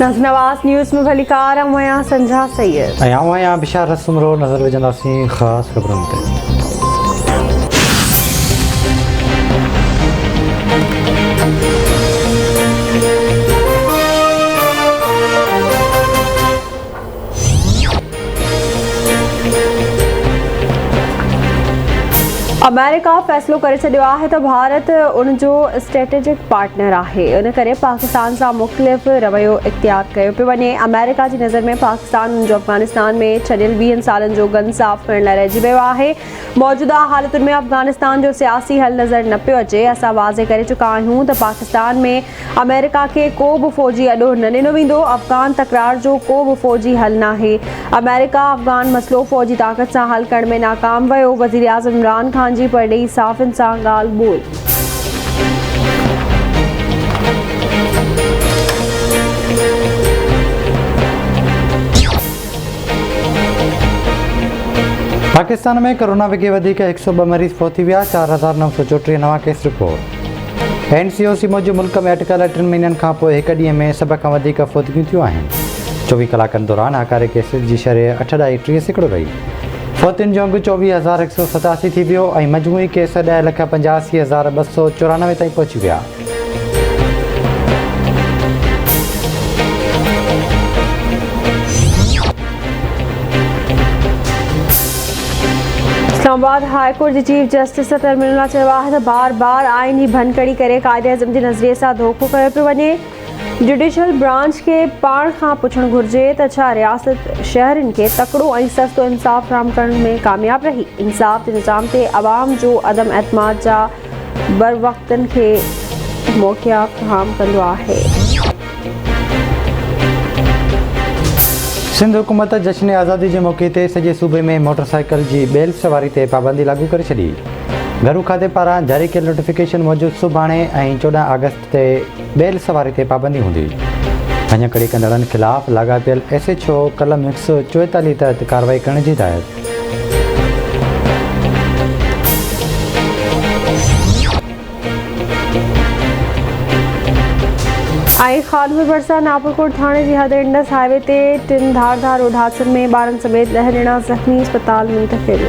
नाज़ नवाज़ news में भलीकार आया संझा सैयद आया बिशार रसुमरो नज़र विझंदासीं ख़ासि ख़बरुनि ते। अमेरिका फ़ैसिलो करे छॾियो आहे त भारत उन जो स्ट्रेटेजिक पार्टनर आहे। इन करे पाकिस्तान सां मुख़्तलिफ़ रवैयो इख्तियार कयो पियो वञे। अमेरिका जी नज़र में पाकिस्तान उन जो अफ़गानिस्तान में छॾियल 20 सालनि जो गन साफ़ करण लाइ रहिजी वियो आहे। मौजूदा हालतुनि में अफ़गानिस्तान जो सियासी हल नज़र न पियो अचे। असां वाज़े करे चुका आहियूं त पाकिस्तान में अमेरिका खे को बि फ़ौजी अॾो न ॾिनो वेंदो। अफ़गान तकरार जो को बि फ़ौजी हल नाहे। अमेरिका अफ़गान मसइलो फ़ौजी ताक़त सां हल करण में नाकाम वियो। वज़ीर आज़म इमरान ख़ान जी परॾेही साफ़िन सां ॻाल्हि ॿोल। पाकिस्तान में कोरोना विघे वधीक 102 मरीज़ पहुची विया। 4934 नवां केस रिपोर्ट। NCOC मूजिबि मुल्क में अटकल 3 महीननि खां पोइ हिक ॾींहं में सभ खां वधीक फ़ौतियूं थियूं आहिनि। 24 कलाकनि दौरान हाकारे केसिस जी शरह 8.3 रही। फ़ौतियुनि जो अंगु 24,187 थी वियो ऐं मजमूई केस 10,85,294 ताईं पहुची विया। इस्लामाबाद हाई कोर्ट जी चीफ जस्टिस टर्मिनल चयो आहे त बार बार आईनी भनकड़ी करे क़ाइदे आज़म जे नज़रिए सां धोखो कयो पियो वञे। जुडिशल ब्रांच खे पाण खां पुछणु घुरिजे त छा रियासत शहरनि खे तकिड़ो ऐं सस्तो इंसाफ़ फ़राहम करण में कामयाब रही। इंसाफ़ जे निज़ाम ते अवाम जो अदम एतमाद जा बरवक़्तनि खे मौक़िया फ़राहम कंदो आहे। सिंध हुकूमत जश्न आज़ादी जे मौक़े ते सॼे सूबे में मोटरसाइकिल जी ॿेल सवारी ते पाबंदी लागू करे छॾी। घरू खाते पारां जारी कयल नोटिफिकेशन मूजिबि सुभाणे ऐं 14 अगस्त ते ॿेल सवारी ते पाबंदी हूंदी। भञकड़ी कंदड़नि ख़िलाफ़ लाॻापियल SHO कलम 144 तहत कार्रवाई करण जी हिदायत। खानपुर भरसा नापुरकोट थाणे जी हद इंडस हाईवे ते 3 धारदार रोड हादसनि में 12 समेत 10 ॼणा ज़ख़्मी अस्पताल मुंतक़िल।